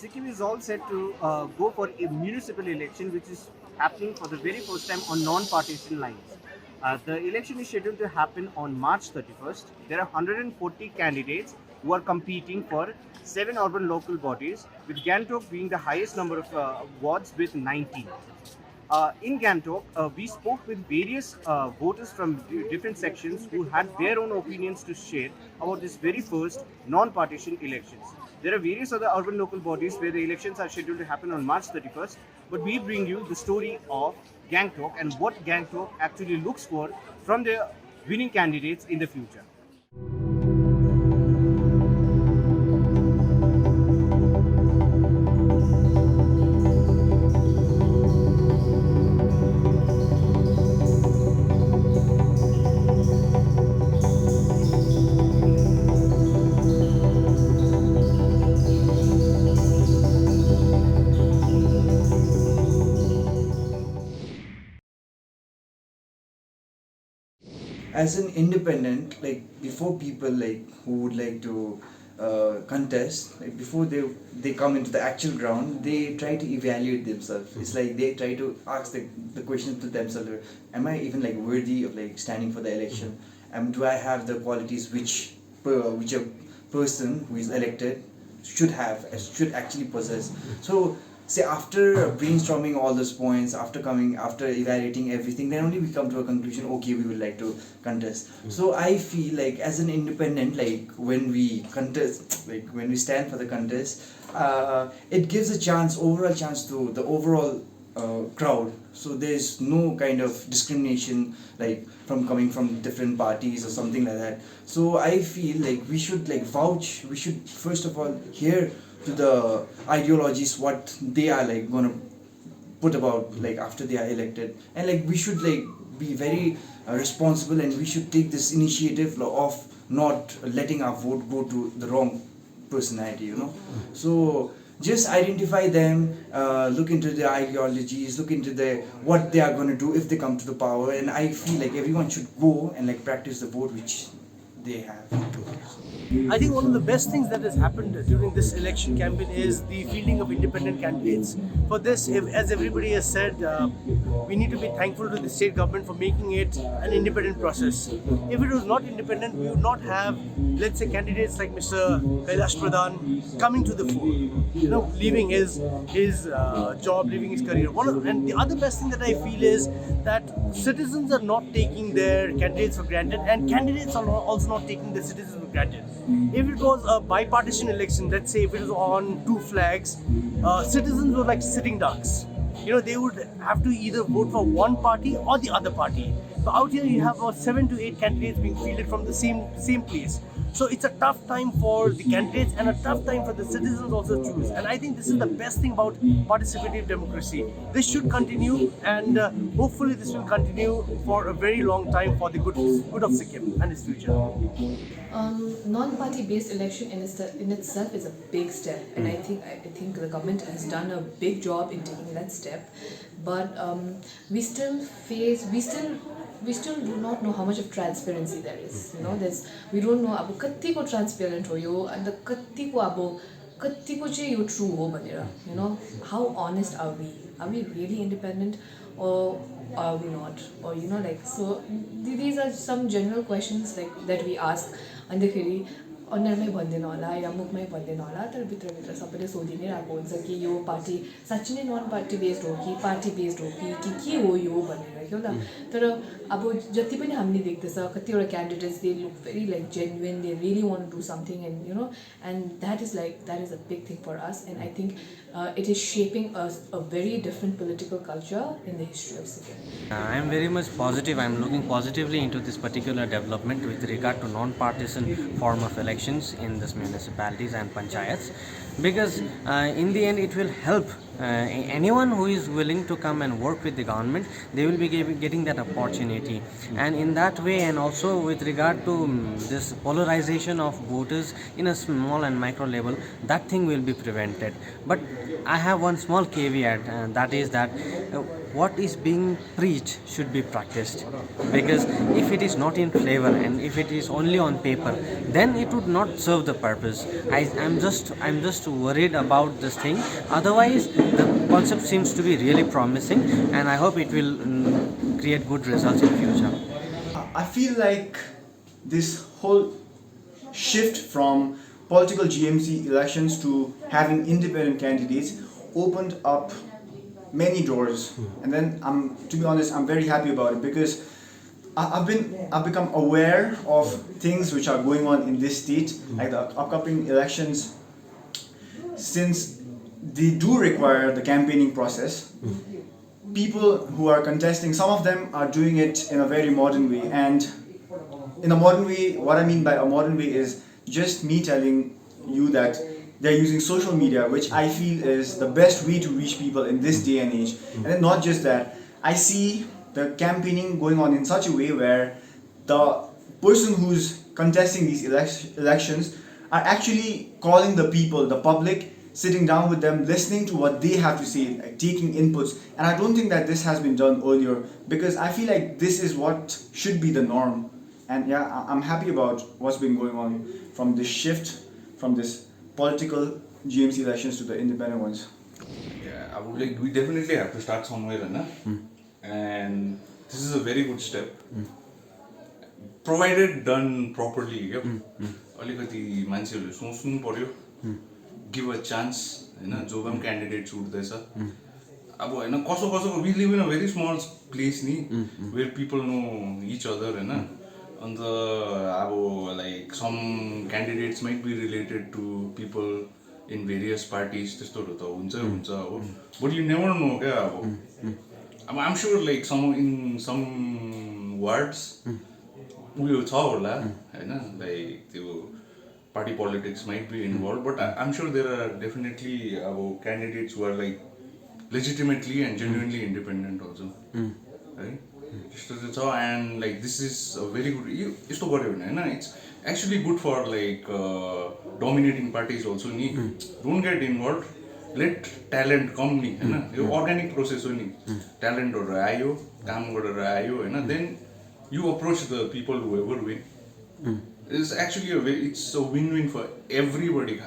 Sikkim is all set to go for a municipal election, which is happening for the very first time on non-partisan lines. The election is scheduled to happen on March 31st. There are 140 candidates who are competing for 7 urban local bodies, with Gangtok being the highest number of wards with 19. In Gangtok, we spoke with various voters from different sections who had their own opinions to share about this very first non-partisan elections. There are various other urban local bodies where the elections are scheduled to happen on March 31st, but we bring you the story of Gangtok and what Gangtok actually looks for from their winning candidates in the future. As an independent, like before people like who would like to contest, like before they come into the actual ground, they try to evaluate themselves. It's like they try to ask the question to themselves: am I even like worthy of like standing for the election? Do I have the qualities which a person who is elected should have, should actually possess? So say after brainstorming all those points, after evaluating everything, then only we come to a conclusion, okay, we would like to contest. So I feel like as an independent, like when we contest, like when we stand for the contest, it gives a chance, overall chance to the overall crowd. So there's no kind of discrimination like from coming from different parties or something like that. So I feel like we should like vouch, we should first of all hear to the ideologies what they are like gonna put about like after they are elected, and like we should like be very responsible, and we should take this initiative of not letting our vote go to the wrong personality, you know. So just identify them, look into their ideologies, look into their what they are going to do if they come to the power, and I feel like everyone should go and like practice the vote which they have. I think one of the best things that has happened during this election campaign is the fielding of independent candidates. For this, as everybody has said, we need to be thankful to the state government for making it an independent process. If it was not independent, we would not have, let's say, candidates like Mr. Kailash Pradhan coming to the fore, you know, leaving his job, leaving his career. And the other best thing that I feel is that citizens are not taking their candidates for granted, and candidates are also not taking their citizens for granted. If it was a bipartisan election, let's say if it was on two flags, citizens were like sitting ducks. You know, they would have to either vote for one party or the other party. But out here, you have about 7 to 8 candidates being fielded from the same place. So it's a tough time for the candidates and a tough time for the citizens also to choose. And I think this is the best thing about participative democracy. This should continue, and hopefully this will continue for a very long time for the good of Sikkim and its future. Non-party based election in itself is a big step, and I think the government has done a big job in taking that step, but we still do not know how much of transparency there is. You know, we don't know अब कतिको transparent हो यो and कतिको चाहिँ यो true हो भनेर. You know, how honest are we? Are we really independent, or are we not? Or you know, like, so these are some general questions like that we ask. अन्तखेरि अनुहारमै भन्दैन होला या मुखमै भन्दैन होला, तर भित्रभित्र सबैले सोधि नै रहेको हुन्छ कि यो पार्टी साँच्चै नै नन पार्टी बेस्ड हो कि पार्टी बेस्ड हो कि के हो यो भनेर क्या त. तर अब जति पनि हामीले देख्दैछ कतिवटा candidates they look very like genuine, they really want to do something, and you know, and that is a big thing for us, and I think it is shaping a very different political culture in the history of Sikkim. I am very much positive. I am looking positively into this particular development with regard to non-partisan form of elections in this municipalities and panchayats, because in the end it will help anyone who is willing to come and work with the government. They will be getting that opportunity, and in that way, and also with regard to this polarization of voters in a small and micro level, that thing will be prevented. But I have one small caveat, and that is that what is being preached should be practiced, because if it is not in flavor and if it is only on paper, then it would not serve the purpose. I'm just worried about this thing. Otherwise, the concept seems to be really promising, and I hope it will create good results in future. I feel like this whole shift from political GMC elections to having independent candidates opened up many doors, and then to be honest, I'm very happy about it, because I've become aware of things which are going on in this state, like the upcoming elections, since they do require the campaigning process. People who are contesting, some of them are doing it in a very modern way, and in a modern way, what I mean by a modern way is just me telling you that they're using social media, which I feel is the best way to reach people in this day and age. And then not just that, I see the campaigning going on in such a way where the person who's contesting these elections are actually calling the people, the public, sitting down with them, listening to what they have to say, like taking inputs. And I don't think that this has been done earlier, because I feel like this is what should be the norm. And yeah, I'm happy about what's been going on from this shift from this political GMC elections to the independent ones. Yeah, I would like, we definitely have to start somewhere, and this is a very good step, provided done properly. अलिकति मान्छेहरूले सोच्नु पर्यो, give a chance, हैन, जो पनि candidates उठ्दैछ अब हैन, कसो we live in a very small place नि, where people know each other, Hahn, and like some candidates might be related to people in various parties, त्यस्तोहरु त हुन्छ हो, but you never know क्या अब I'm sure like in some wards उयो छ होला हैन, like त्यो party politics might be involved, but I'm sure there are definitely candidates who are like legitimately and genuinely independent also, right? And like this is a very good, it's actually good for like dominating parties also. Don't get involved, let talent come, organic process only. Talent or ayo, काम गरेर आयो, then you approach the people whoever win. It's actually it's a win-win for everybody.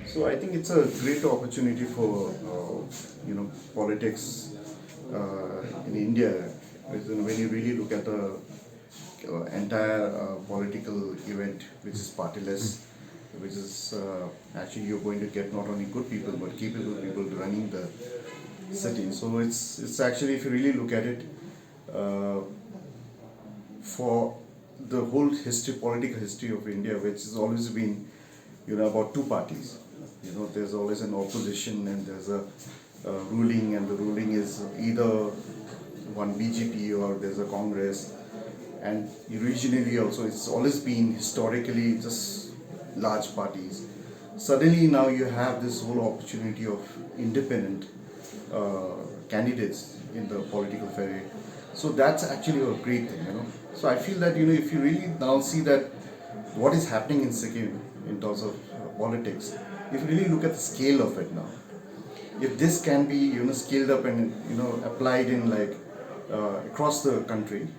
So I think it's a great opportunity for politics in India. When you really look at the entire political event, which is partyless, which is actually you're going to get not only good people but capable people running the city. So it's actually, if you really look at it, for the whole history, political history of India, which has always been, about two parties. There's always an opposition and there's a ruling, and the ruling is either one BJP or there's a Congress. And regionally also, it's always been historically just large parties. Suddenly now you have this whole opportunity of independent candidates in the political fray. So that's actually a great thing, So I feel that, if you really now see that what is happening in Sikkim in terms of politics, if you really look at the scale of it now, if this can be, scaled up and, applied in like across the country,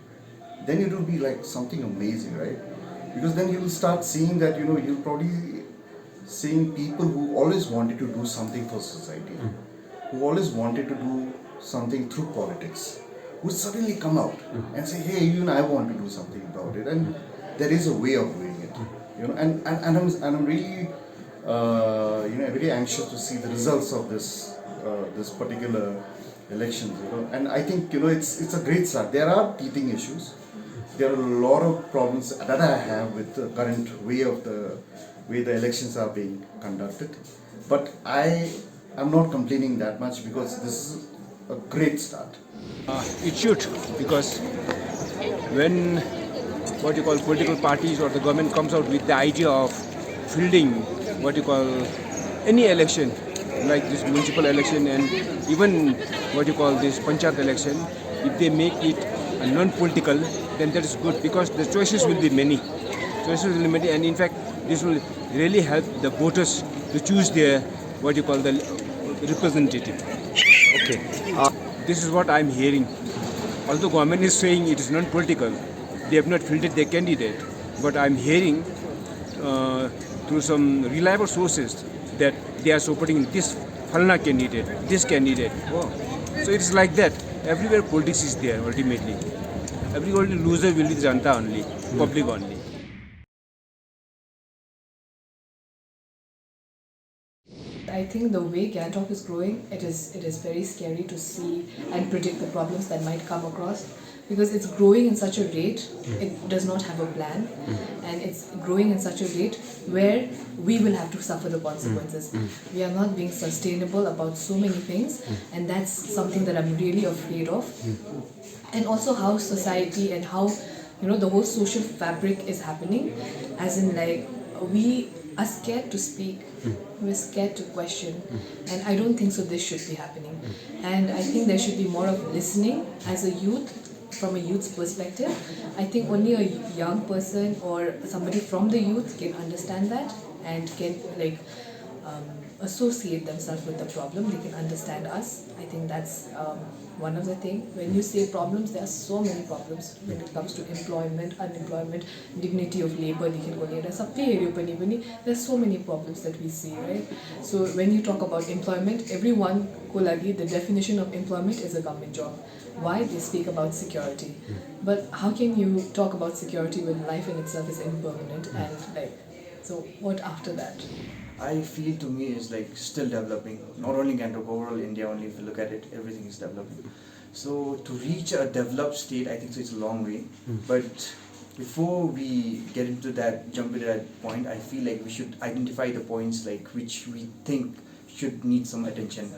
then it will be like something amazing, right? Because then you will start seeing that, you'll probably seeing people who always wanted to do something for society, who always wanted to do something through politics, would suddenly come out and say, hey, even I want to do something about it. And there is a way of doing it, and I'm really, very anxious to see the results of this particular elections, and I think, it's a great start. There are teething issues. There are a lot of problems that I have with the current way the elections are being conducted. But I am not complaining that much, because this is a great start. It should, because when political parties or the government comes out with the idea of fielding any election, like this municipal election and even this panchayat election, if they make it non-political, then that is good, because the choices will be many. And in fact, this will really help the voters to choose their the representative. Okay. This is what I'm hearing. Although government is saying it is non-political, they have not fielded their candidate, but I'm hearing through some reliable sources that they are supporting this Falna candidate, this candidate. Oh. So it's like that. Everywhere politics is there ultimately. Every only loser will be the Janta only, public only. I think the way Gangtok is growing, it is very scary to see and predict the problems that might come across, because it's growing in such a rate, it does not have a plan, and it's growing in such a rate where we will have to suffer the consequences. We are not being sustainable about so many things, and that's something that I'm really afraid of. And also how society and how the whole social fabric is happening, as in like we are scared to speak, we're scared to question, and I don't think so this should be happening. And I think there should be more of listening as a youth, from a youth's perspective. I think only a young person or somebody from the youth can understand that and can associate themselves with the problem. They can understand us. I think that's one of the things. When you say problems, there are so many problems when it comes to employment, unemployment, dignity of labor. There's so many problems that we see, right? So when you talk about employment, everyone the definition of employment is a government job. Why? They speak about security. But how can you talk about security when life in itself is impermanent, and so what after that? I feel to me is like still developing. Not only Gangtok, overall India only, if you look at it, everything is developing. So to reach a developed state, I think so it's a long way. But before we get into that, jump into that point, I feel like we should identify the points like which we think should need some attention.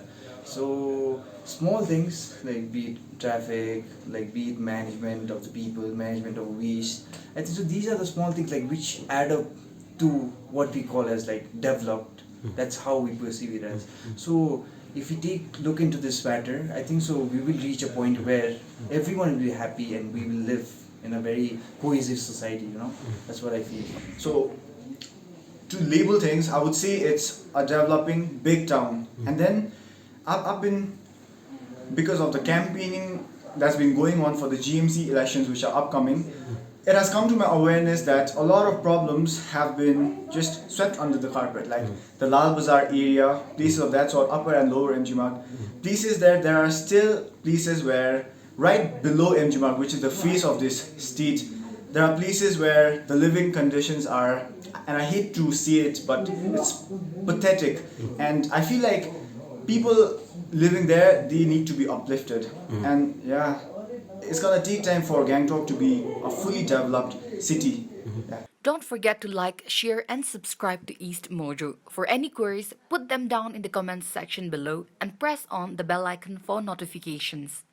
So small things like be it traffic, like be it management of the people, management of waste. I think so these are the small things like which add up to what we call as like developed. That's how we perceive it as. So if we look into this matter, I think so we will reach a point where everyone will be happy and we will live in a very cohesive society, That's what I feel. So to label things, I would say it's a developing big town. And then I've been, because of the campaigning that's been going on for the GMC elections which are upcoming, it has come to my awareness that a lot of problems have been just swept under the carpet, like the Lal Bazaar area, places of that sort, upper and lower MG Marg. Places there are still places where right below MG Marg, which is the face of this state, there are places where the living conditions are, and I hate to say it, but it's pathetic. And I feel like people living there, they need to be uplifted. And yeah, it's gonna take time for Gangtok to be a fully developed city. Yeah. Don't forget to like, share, and subscribe to EastMojo. For any queries, put them down in the comments section below and press on the bell icon for notifications.